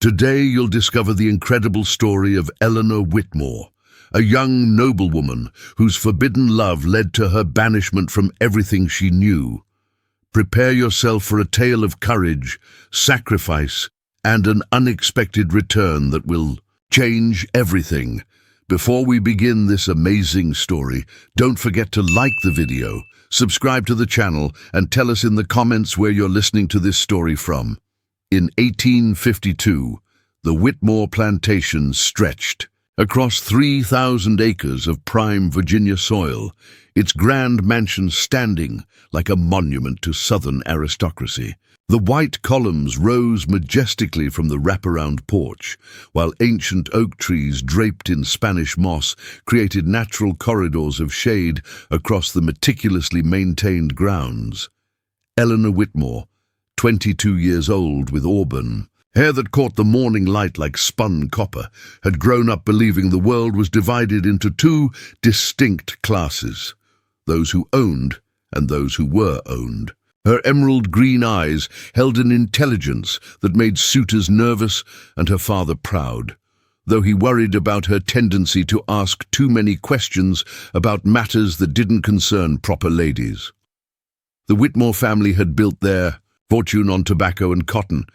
Today you'll discover the incredible story of Eleanor Whitmore, a young noblewoman whose forbidden love led to her banishment from everything she knew. Prepare yourself for a tale of courage, sacrifice, and an unexpected return that will change everything. Before we begin this amazing story, don't forget to like the video, subscribe to the channel, and tell us in the comments where you're listening to this story from. In 1852, the Whitmore plantation stretched across 3,000 acres of prime Virginia soil, its grand mansion standing like a monument to Southern aristocracy. The white columns rose majestically from the wraparound porch, while ancient oak trees draped in Spanish moss created natural corridors of shade across the meticulously maintained grounds. Eleanor Whitmore, 22 years old, with auburn hair that caught the morning light like spun copper, had grown up believing the world was divided into two distinct classes, those who owned and those who were owned. Her emerald green eyes held an intelligence that made suitors nervous and her father proud, though he worried about her tendency to ask too many questions about matters that didn't concern proper ladies. The Whitmore family had built their fortune on tobacco and cotton,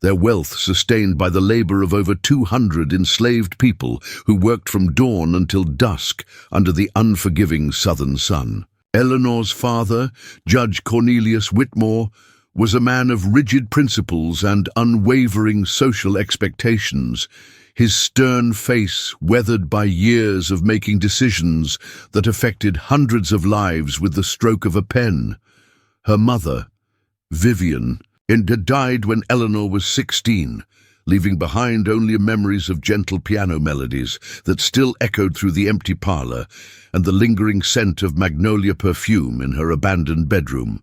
their wealth sustained by the labor of over 200 enslaved people who worked from dawn until dusk under the unforgiving southern sun. Eleanor's father, Judge Cornelius Whitmore, was a man of rigid principles and unwavering social expectations, his stern face weathered by years of making decisions that affected hundreds of lives with the stroke of a pen. Her mother, Vivian, had died when Eleanor was 16, leaving behind only memories of gentle piano melodies that still echoed through the empty parlor and the lingering scent of magnolia perfume in her abandoned bedroom.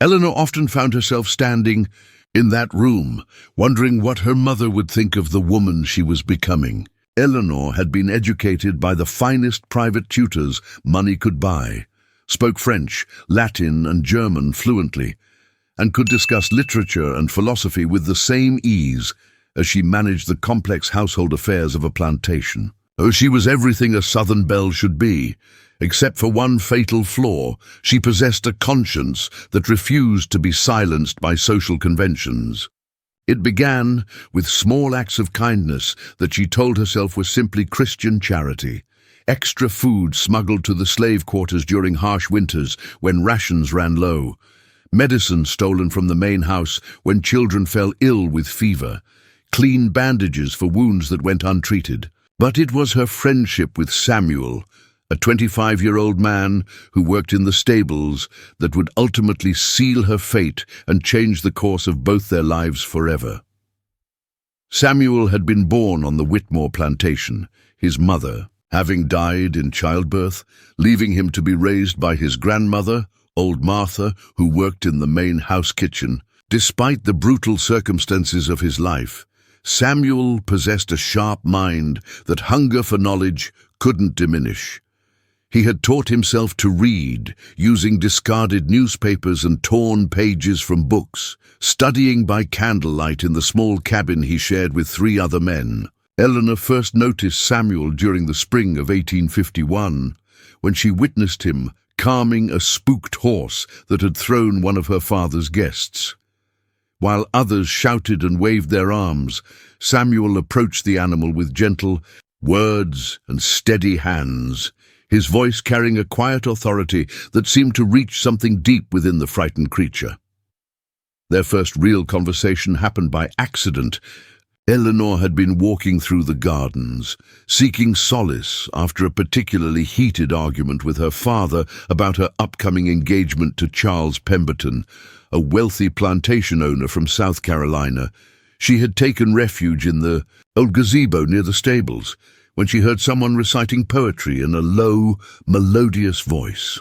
Eleanor often found herself standing in that room, wondering what her mother would think of the woman she was becoming. Eleanor had been educated by the finest private tutors money could buy, spoke French, Latin, and German fluently, and could discuss literature and philosophy with the same ease as she managed the complex household affairs of a plantation. Oh, she was everything a Southern belle should be, except for one fatal flaw: she possessed a conscience that refused to be silenced by social conventions. It began with small acts of kindness that she told herself were simply Christian charity. Extra food smuggled to the slave quarters during harsh winters when rations ran low, medicine stolen from the main house when children fell ill with fever, clean bandages for wounds that went untreated. But it was her friendship with Samuel, a 25-year-old man who worked in the stables, that would ultimately seal her fate and change the course of both their lives forever. Samuel had been born on the Whitmore plantation, his mother having died in childbirth, leaving him to be raised by his grandmother, old Martha, who worked in the main house kitchen. Despite the brutal circumstances of his life, Samuel possessed a sharp mind that hunger for knowledge couldn't diminish. He had taught himself to read, using discarded newspapers and torn pages from books, studying by candlelight in the small cabin he shared with 3 other men. Eleanor first noticed Samuel during the spring of 1851, when she witnessed him calming a spooked horse that had thrown one of her father's guests. While others shouted and waved their arms, Samuel approached the animal with gentle words and steady hands, his voice carrying a quiet authority that seemed to reach something deep within the frightened creature. Their first real conversation happened by accident. Eleanor had been walking through the gardens, seeking solace after a particularly heated argument with her father about her upcoming engagement to Charles Pemberton, a wealthy plantation owner from South Carolina. She had taken refuge in the old gazebo near the stables when she heard someone reciting poetry in a low, melodious voice.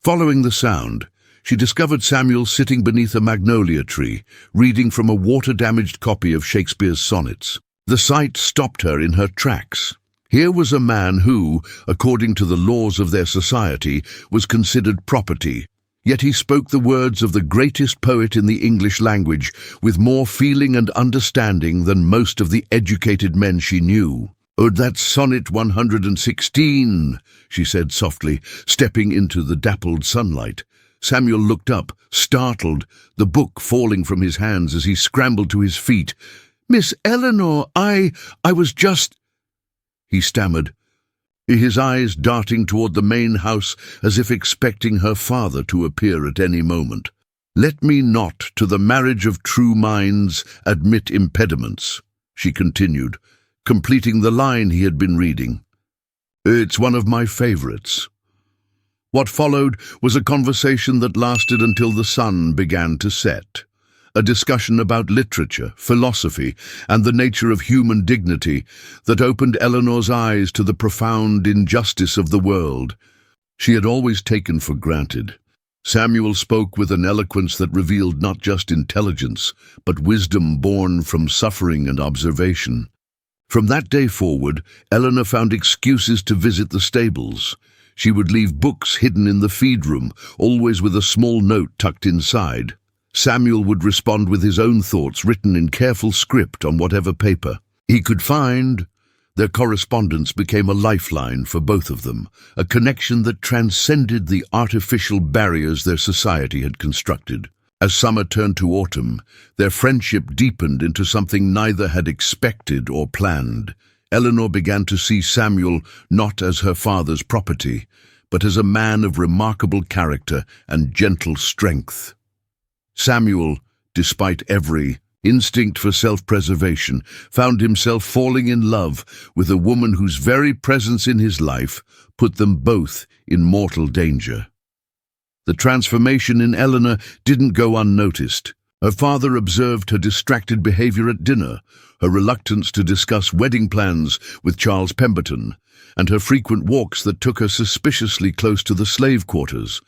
Following the sound, she discovered Samuel sitting beneath a magnolia tree, reading from a water-damaged copy of Shakespeare's sonnets. The sight stopped her in her tracks. Here was a man who, according to the laws of their society, was considered property, Yet he spoke the words of the greatest poet in the English language with more feeling and understanding than most of the educated men she knew. "Oh, that's Sonnet 116, she said softly, stepping into the dappled sunlight. Samuel looked up, startled, the book falling from his hands as he scrambled to his feet. "Miss Eleanor, I was just—" he stammered, his eyes darting toward the main house as if expecting her father to appear at any moment. "Let me not, to the marriage of true minds, admit impediments," she continued, completing the line he had been reading. "It's one of my favorites." What followed was a conversation that lasted until the sun began to set. A discussion about literature, philosophy, and the nature of human dignity that opened Eleanor's eyes to the profound injustice of the world she had always taken for granted. Samuel spoke with an eloquence that revealed not just intelligence, but wisdom born from suffering and observation. From that day forward, Eleanor found excuses to visit the stables. She would leave books hidden in the feed room, always with a small note tucked inside. Samuel would respond with his own thoughts written in careful script on whatever paper he could find. Their correspondence became a lifeline for both of them, a connection that transcended the artificial barriers their society had constructed. As summer turned to autumn, their friendship deepened into something neither had expected or planned. Eleanor began to see Samuel not as her father's property, but as a man of remarkable character and gentle strength. Samuel, despite every instinct for self-preservation, found himself falling in love with a woman whose very presence in his life put them both in mortal danger. The transformation in Eleanor didn't go unnoticed. Her father observed her distracted behavior at dinner, her reluctance to discuss wedding plans with Charles Pemberton, and her frequent walks that took her suspiciously close to the slave quarters.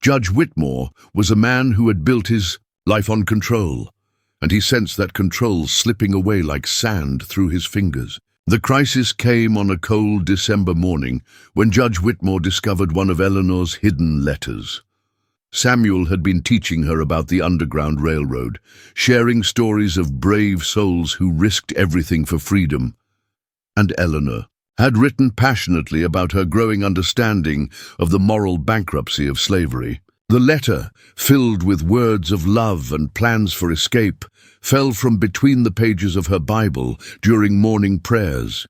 Judge Whitmore was a man who had built his life on control, and he sensed that control slipping away like sand through his fingers. The crisis came on a cold December morning when Judge Whitmore discovered one of Eleanor's hidden letters. Samuel had been teaching her about the Underground Railroad, sharing stories of brave souls who risked everything for freedom. And Eleanor had written passionately about her growing understanding of the moral bankruptcy of slavery. The letter, filled with words of love and plans for escape, fell from between the pages of her Bible during morning prayers.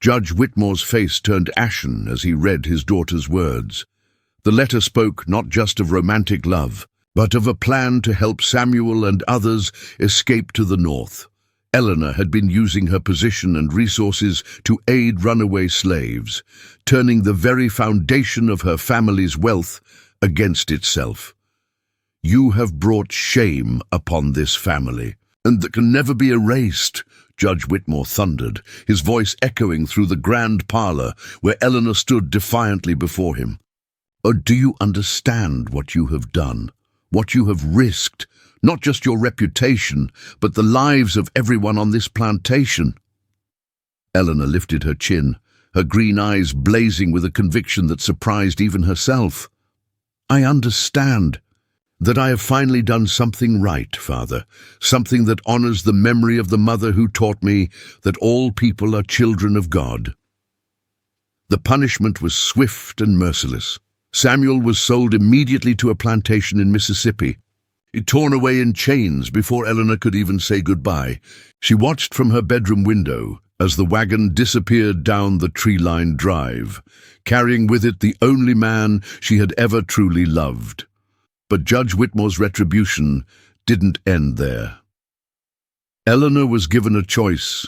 Judge Whitmore's face turned ashen as he read his daughter's words. The letter spoke not just of romantic love, but of a plan to help Samuel and others escape to the north. Eleanor had been using her position and resources to aid runaway slaves, turning the very foundation of her family's wealth against itself. "You have brought shame upon this family, and that can never be erased," Judge Whitmore thundered, his voice echoing through the grand parlor where Eleanor stood defiantly before him. "Or do you understand what you have done, what you have risked? Not just your reputation, but the lives of everyone on this plantation." Eleanor lifted her chin, her green eyes blazing with a conviction that surprised even herself. "I understand that I have finally done something right, Father, something that honors the memory of the mother who taught me that all people are children of God." The punishment was swift and merciless. Samuel was sold immediately to a plantation in Mississippi, torn away in chains before Eleanor could even say goodbye. She watched from her bedroom window as the wagon disappeared down the tree-lined drive, carrying with it the only man she had ever truly loved. But Judge Whitmore's retribution didn't end there. Eleanor was given a choice.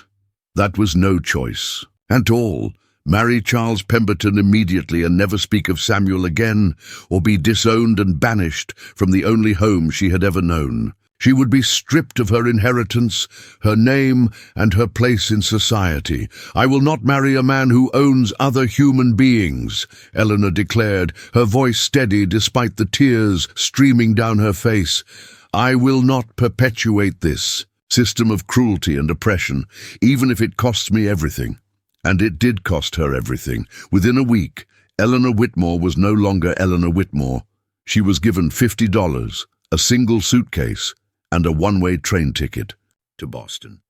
That was no choice at all. Marry Charles Pemberton immediately and never speak of Samuel again, or be disowned and banished from the only home she had ever known. She would be stripped of her inheritance, her name, and her place in society. "I will not marry a man who owns other human beings," Eleanor declared, her voice steady despite the tears streaming down her face. "I will not perpetuate this system of cruelty and oppression, even if it costs me everything." And it did cost her everything. Within a week, Eleanor Whitmore was no longer Eleanor Whitmore. She was given $50, a single suitcase, and a one-way train ticket to Boston.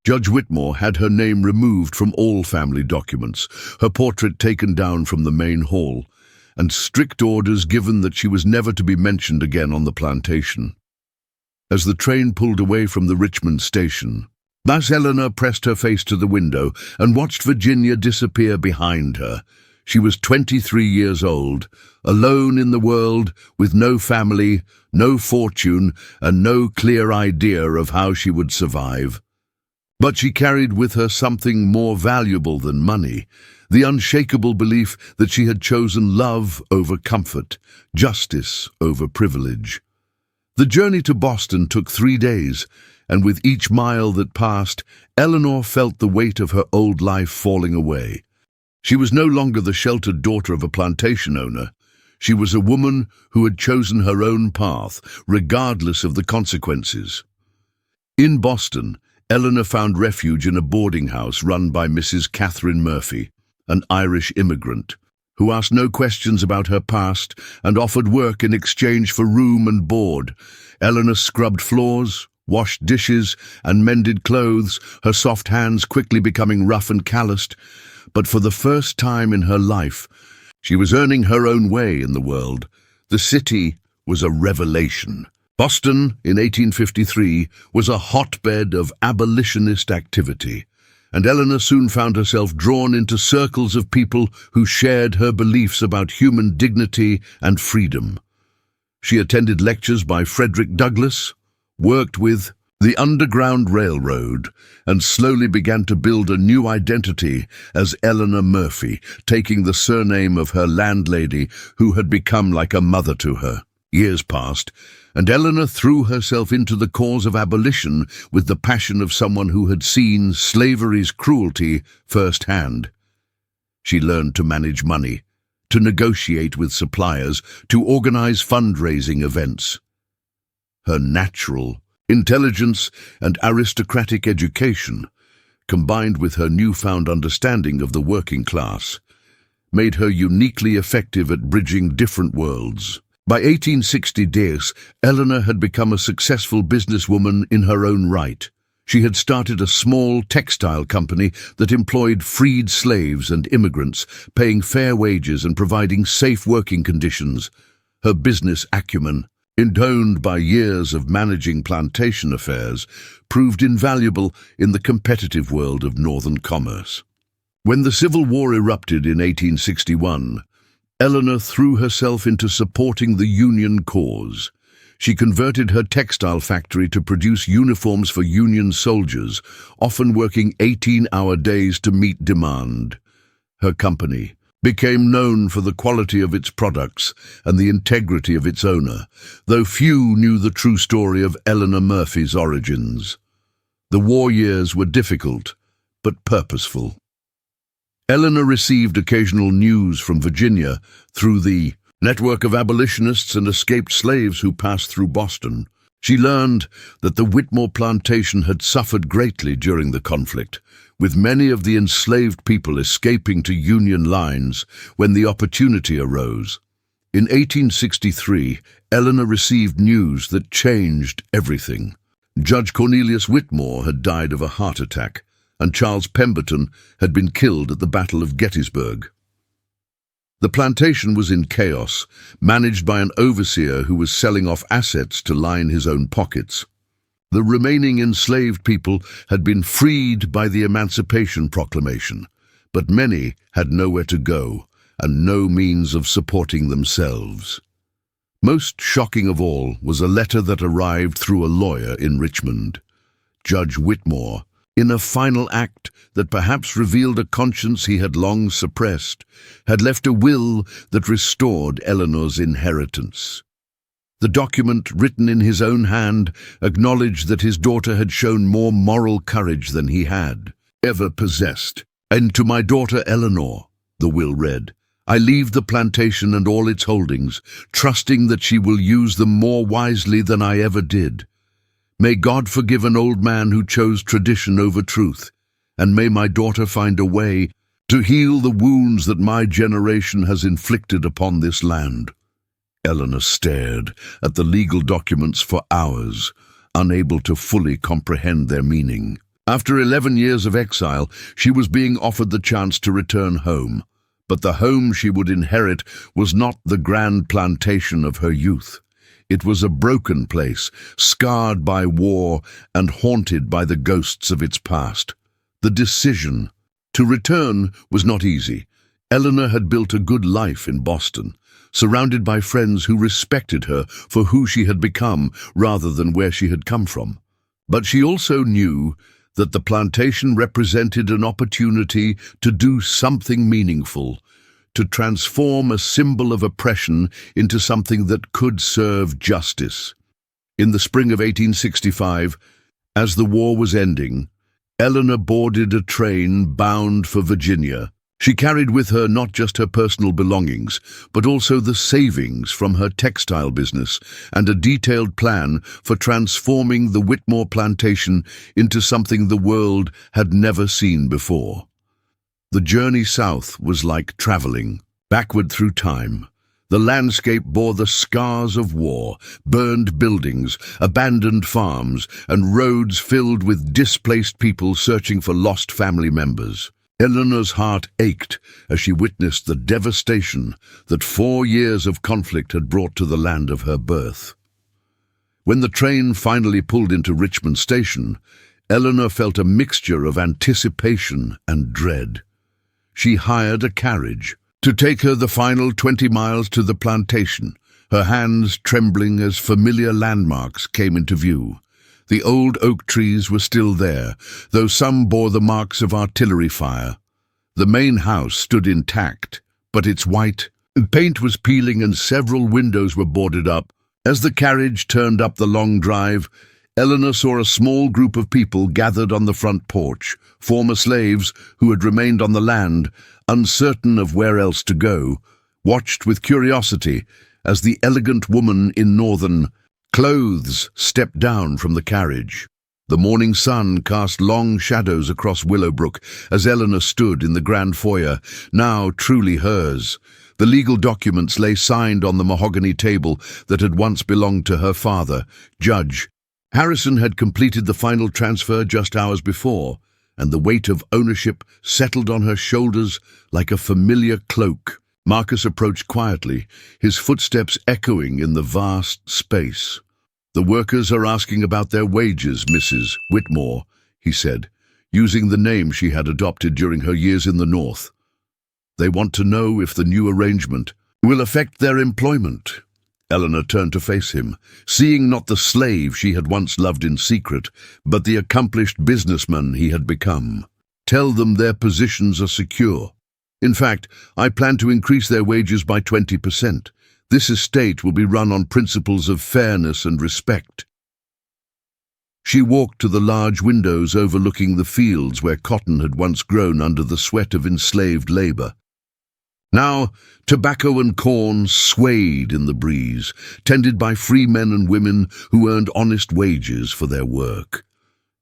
Judge Whitmore had her name removed from all family documents, her portrait taken down from the main hall, and strict orders given that she was never to be mentioned again on the plantation. As the train pulled away from the Richmond station, Miss Eleanor pressed her face to the window and watched Virginia disappear behind her. She was 23 years old, alone in the world, with no family, no fortune, and no clear idea of how she would survive. But she carried with her something more valuable than money, the unshakable belief that she had chosen love over comfort, justice over privilege. The journey to Boston took 3 days, and with each mile that passed, Eleanor felt the weight of her old life falling away. She was no longer the sheltered daughter of a plantation owner. She was a woman who had chosen her own path, regardless of the consequences. In Boston, Eleanor found refuge in a boarding house run by Mrs. Catherine Murphy, an Irish immigrant, who asked no questions about her past and offered work in exchange for room and board. Eleanor scrubbed floors, washed dishes, and mended clothes, her soft hands quickly becoming rough and calloused. But for the first time in her life, she was earning her own way in the world. The city was a revelation. Boston, in 1853, was a hotbed of abolitionist activity, and Eleanor soon found herself drawn into circles of people who shared her beliefs about human dignity and freedom. She attended lectures by Frederick Douglass, worked with the Underground Railroad, and slowly began to build a new identity as Eleanor Murphy, taking the surname of her landlady, who had become like a mother to her. Years passed, and Eleanor threw herself into the cause of abolition with the passion of someone who had seen slavery's cruelty firsthand. She learned to manage money, to negotiate with suppliers, to organize fundraising events. Her natural intelligence and aristocratic education, combined with her newfound understanding of the working class, made her uniquely effective at bridging different worlds. By 1860, Eleanor had become a successful businesswoman in her own right. She had started a small textile company that employed freed slaves and immigrants, paying fair wages and providing safe working conditions. Her business acumen, intoned by years of managing plantation affairs, proved invaluable in the competitive world of northern commerce. When the Civil War erupted in 1861, Eleanor threw herself into supporting the Union cause. She converted her textile factory to produce uniforms for Union soldiers, often working 18-hour days to meet demand. Her company became known for the quality of its products and the integrity of its owner, though few knew the true story of Eleanor Murphy's origins. The war years were difficult, but purposeful. Eleanor received occasional news from Virginia through the network of abolitionists and escaped slaves who passed through Boston. She learned that the Whitmore plantation had suffered greatly during the conflict, with many of the enslaved people escaping to Union lines when the opportunity arose. In 1863, Eleanor received news that changed everything. Judge Cornelius Whitmore had died of a heart attack, and Charles Pemberton had been killed at the Battle of Gettysburg. The plantation was in chaos, managed by an overseer who was selling off assets to line his own pockets. The remaining enslaved people had been freed by the Emancipation Proclamation, but many had nowhere to go and no means of supporting themselves. Most shocking of all was a letter that arrived through a lawyer in Richmond. Judge Whitmore, in a final act that perhaps revealed a conscience he had long suppressed, had left a will that restored Eleanor's inheritance. The document, written in his own hand, acknowledged that his daughter had shown more moral courage than he had ever possessed. "And to my daughter Eleanor," the will read, "I leave the plantation and all its holdings, trusting that she will use them more wisely than I ever did. May God forgive an old man who chose tradition over truth, and may my daughter find a way to heal the wounds that my generation has inflicted upon this land." Eleanor stared at the legal documents for hours, unable to fully comprehend their meaning. After 11 years of exile, she was being offered the chance to return home. But the home she would inherit was not the grand plantation of her youth. It was a broken place, scarred by war and haunted by the ghosts of its past. The decision to return was not easy. Eleanor had built a good life in Boston, surrounded by friends who respected her for who she had become rather than where she had come from. But she also knew that the plantation represented an opportunity to do something meaningful, to transform a symbol of oppression into something that could serve justice. In the spring of 1865, as the war was ending, Eleanor boarded a train bound for Virginia. She carried with her not just her personal belongings, but also the savings from her textile business and a detailed plan for transforming the Whitmore plantation into something the world had never seen before. The journey south was like traveling backward through time. The landscape bore the scars of war, burned buildings, abandoned farms, and roads filled with displaced people searching for lost family members. Eleanor's heart ached as she witnessed the devastation that 4 years of conflict had brought to the land of her birth. When the train finally pulled into Richmond Station, Eleanor felt a mixture of anticipation and dread. She hired a carriage to take her the final 20 miles to the plantation, her hands trembling as familiar landmarks came into view. The old oak trees were still there, though some bore the marks of artillery fire. The main house stood intact, but its white paint was peeling and several windows were boarded up. As the carriage turned up the long drive, Eleanor saw a small group of people gathered on the front porch, former slaves who had remained on the land, uncertain of where else to go, watched with curiosity as the elegant woman in northern clothes stepped down from the carriage. The morning sun cast long shadows across Willowbrook as Eleanor stood in the grand foyer, now truly hers. The legal documents lay signed on the mahogany table that had once belonged to her father, Judge. Harrison had completed the final transfer just hours before, and the weight of ownership settled on her shoulders like a familiar cloak. Marcus approached quietly, his footsteps echoing in the vast space. "The workers are asking about their wages, Mrs. Whitmore," he said, using the name she had adopted during her years in the North. "They want to know if the new arrangement will affect their employment." Eleanor turned to face him, seeing not the slave she had once loved in secret, but the accomplished businessman he had become. "Tell them their positions are secure. In fact, I plan to increase their wages by 20%. This estate will be run on principles of fairness and respect." She walked to the large windows overlooking the fields where cotton had once grown under the sweat of enslaved labor. Now, tobacco and corn swayed in the breeze, tended by free men and women who earned honest wages for their work.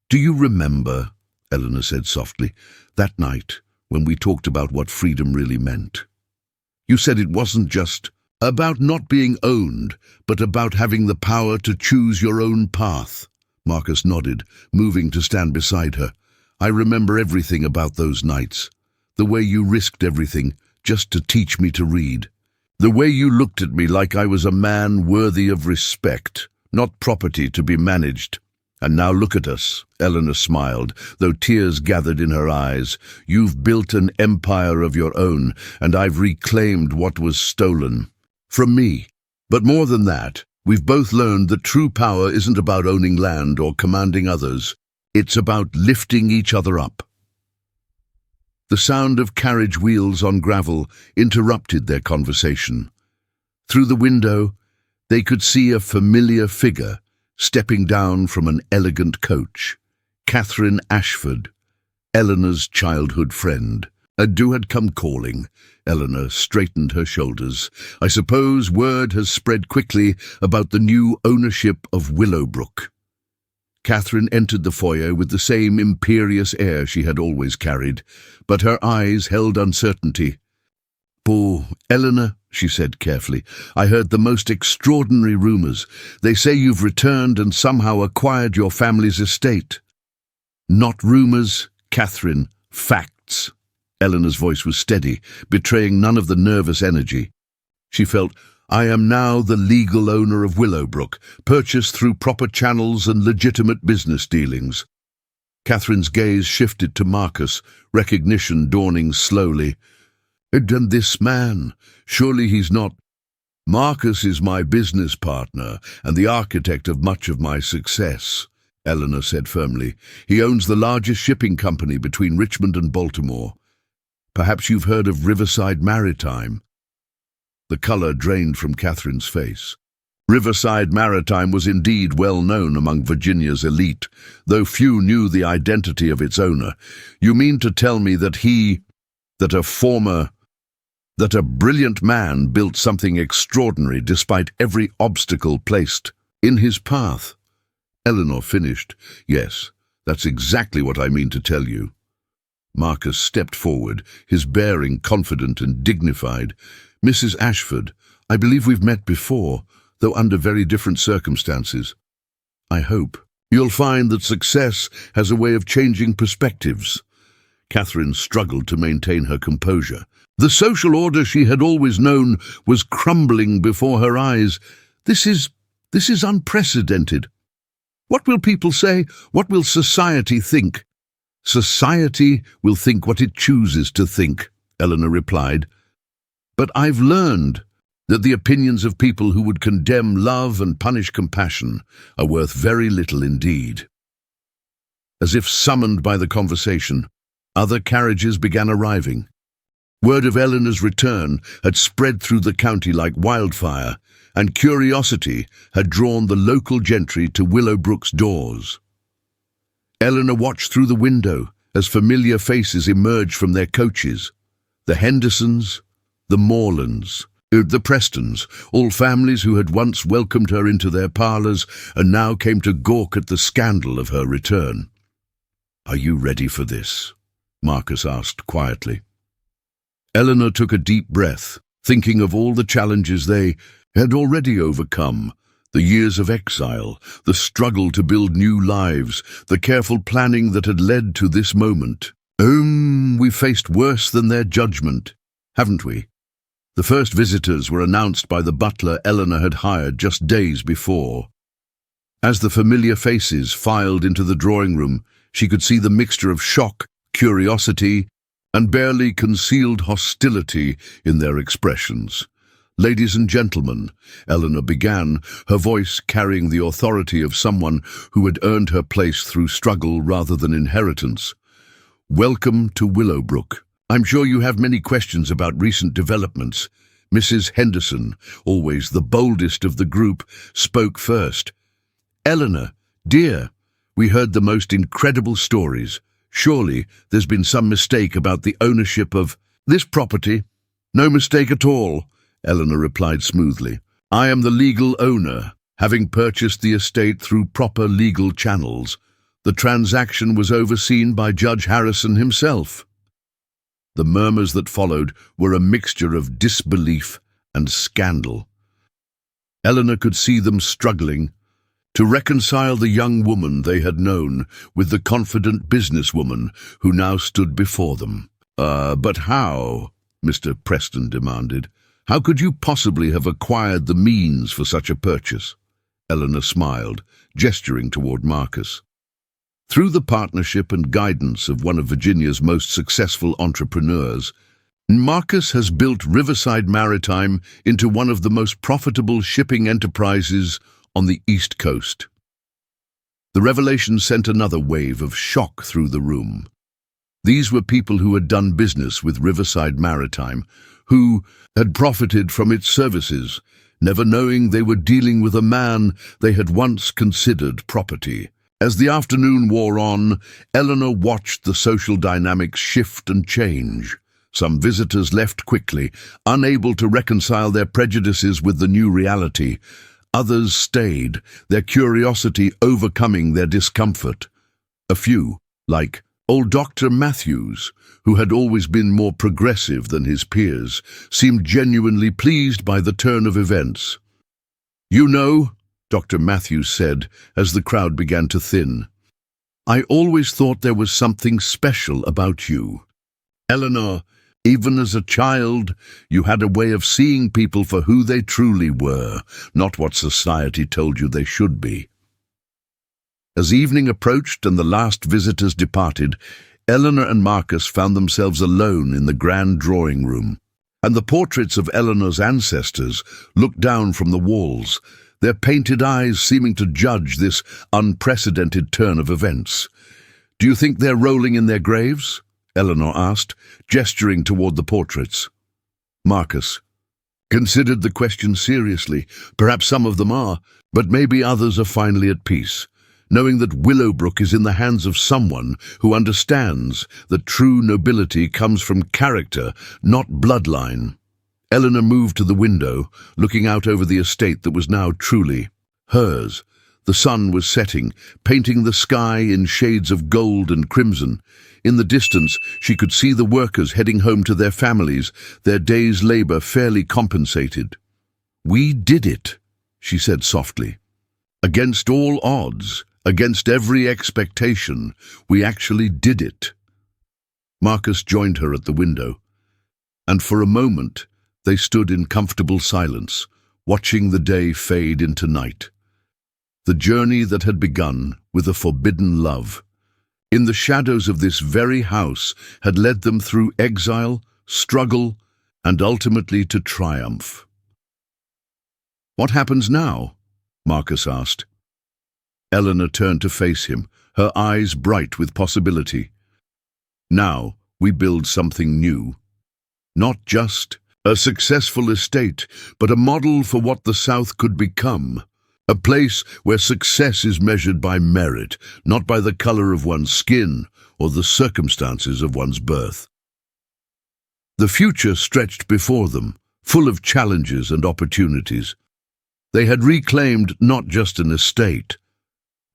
"Do you remember," Eleanor said softly, "that night when we talked about what freedom really meant? You said it wasn't just about not being owned, but about having the power to choose your own path." Marcus nodded, moving to stand beside her. "I remember everything about those nights. The way you risked everything just to teach me to read. The way you looked at me like I was a man worthy of respect, not property to be managed. And now look at us," Eleanor smiled, though tears gathered in her eyes. "You've built an empire of your own, and I've reclaimed what was stolen from me. But more than that, we've both learned that true power isn't about owning land or commanding others. It's about lifting each other up." The sound of carriage wheels on gravel interrupted their conversation. Through the window, they could see a familiar figure stepping down from an elegant coach. Catherine Ashford, Eleanor's childhood friend. Adu had come calling. Eleanor straightened her shoulders. "I suppose word has spread quickly about the new ownership of Willowbrook." Catherine entered the foyer with the same imperious air she had always carried, but her eyes held uncertainty. "Oh, Eleanor," she said carefully, "I heard the most extraordinary rumors. They say you've returned and somehow acquired your family's estate." "Not rumors, Catherine, facts." Eleanor's voice was steady, betraying none of the nervous energy. She felt, "I am now the legal owner of Willowbrook, purchased through proper channels and legitimate business dealings." Catherine's gaze shifted to Marcus, recognition dawning slowly. "And this man, surely he's not—" "Marcus is my business partner and the architect of much of my success," Eleanor said firmly. "He owns the largest shipping company between Richmond and Baltimore. Perhaps you've heard of Riverside Maritime." The color drained from Catherine's face. Riverside Maritime was indeed well known among Virginia's elite, though few knew the identity of its owner. "You mean to tell me that a brilliant man built something extraordinary despite every obstacle placed in his path?" Eleanor finished. "Yes, that's exactly what I mean to tell you." Marcus stepped forward, his bearing confident and dignified. "Mrs. Ashford, I believe we've met before, though under very different circumstances. I hope you'll find that success has a way of changing perspectives." Catherine struggled to maintain her composure. The social order she had always known was crumbling before her eyes. This is unprecedented. What will people say? What will society think?" "Society will think what it chooses to think," Eleanor replied. "But I've learned that the opinions of people who would condemn love and punish compassion are worth very little indeed." As if summoned by the conversation, other carriages began arriving. Word of Eleanor's return had spread through the county like wildfire, and curiosity had drawn the local gentry to Willowbrook's doors. Eleanor watched through the window as familiar faces emerged from their coaches. The Hendersons, the Morlands, the Prestons, all families who had once welcomed her into their parlours and now came to gawk at the scandal of her return. "Are you ready for this?" Marcus asked quietly. Eleanor took a deep breath, thinking of all the challenges they had already overcome. The years of exile, the struggle to build new lives, the careful planning that had led to this moment. We've faced worse than their judgment, haven't we? The first visitors were announced by the butler Eleanor had hired just days before. As the familiar faces filed into the drawing room, she could see the mixture of shock, curiosity, and barely concealed hostility in their expressions. "Ladies and gentlemen," Eleanor began, her voice carrying the authority of someone who had earned her place through struggle rather than inheritance. "Welcome to Willowbrook. I'm sure you have many questions about recent developments." Mrs. Henderson, always the boldest of the group, spoke first. "Eleanor, dear, we heard the most incredible stories. Surely there's been some mistake about the ownership of this property." "No mistake at all," Eleanor replied smoothly. "I am the legal owner, having purchased the estate through proper legal channels. The transaction was overseen by Judge Harrison himself." The murmurs that followed were a mixture of disbelief and scandal. Eleanor could see them struggling to reconcile the young woman they had known with the confident businesswoman who now stood before them. But how?" Mr. Preston demanded. "How could you possibly have acquired the means for such a purchase?" Eleanor smiled, gesturing toward Marcus. "Through the partnership and guidance of one of Virginia's most successful entrepreneurs, Marcus has built Riverside Maritime into one of the most profitable shipping enterprises on the East Coast." The revelation sent another wave of shock through the room. These were people who had done business with Riverside Maritime, who had profited from its services, never knowing they were dealing with a man they had once considered property. As the afternoon wore on, Eleanor watched the social dynamics shift and change. Some visitors left quickly, unable to reconcile their prejudices with the new reality. Others stayed, their curiosity overcoming their discomfort. A few, like Old Dr. Matthews, who had always been more progressive than his peers, seemed genuinely pleased by the turn of events. "You know," Dr. Matthews said as the crowd began to thin, "I always thought there was something special about you. Eleanor, even as a child, you had a way of seeing people for who they truly were, not what society told you they should be." As evening approached and the last visitors departed, Eleanor and Marcus found themselves alone in the grand drawing room, and the portraits of Eleanor's ancestors looked down from the walls, their painted eyes seeming to judge this unprecedented turn of events. "Do you think they're rolling in their graves?" Eleanor asked, gesturing toward the portraits. Marcus considered the question seriously. "Perhaps some of them are, but maybe others are finally at peace, knowing that Willowbrook is in the hands of someone who understands that true nobility comes from character, not bloodline." Eleanor moved to the window, looking out over the estate that was now truly hers. The sun was setting, painting the sky in shades of gold and crimson. In the distance, she could see the workers heading home to their families, their day's labor fairly compensated. "We did it," she said softly. "Against all odds, against every expectation, we actually did it." Marcus joined her at the window, and for a moment they stood in comfortable silence, watching the day fade into night. The journey that had begun with a forbidden love, in the shadows of this very house, had led them through exile, struggle, and ultimately to triumph. "What happens now?" Marcus asked. Eleanor turned to face him, her eyes bright with possibility. "Now we build something new. Not just a successful estate, but a model for what the South could become. A place where success is measured by merit, not by the color of one's skin or the circumstances of one's birth." The future stretched before them, full of challenges and opportunities. They had reclaimed not just an estate,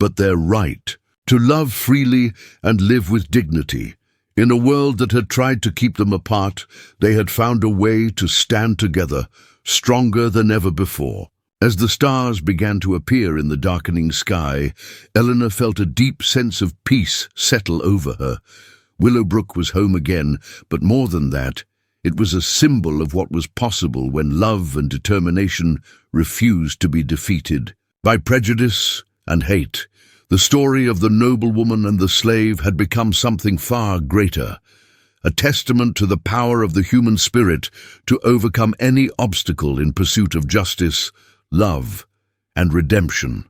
but their right to love freely and live with dignity. In a world that had tried to keep them apart, they had found a way to stand together, stronger than ever before. As the stars began to appear in the darkening sky, Eleanor felt a deep sense of peace settle over her. Willowbrook was home again, but more than that, it was a symbol of what was possible when love and determination refused to be defeated by prejudice and hate. The story of the noblewoman and the slave had become something far greater, a testament to the power of the human spirit to overcome any obstacle in pursuit of justice, love, and redemption.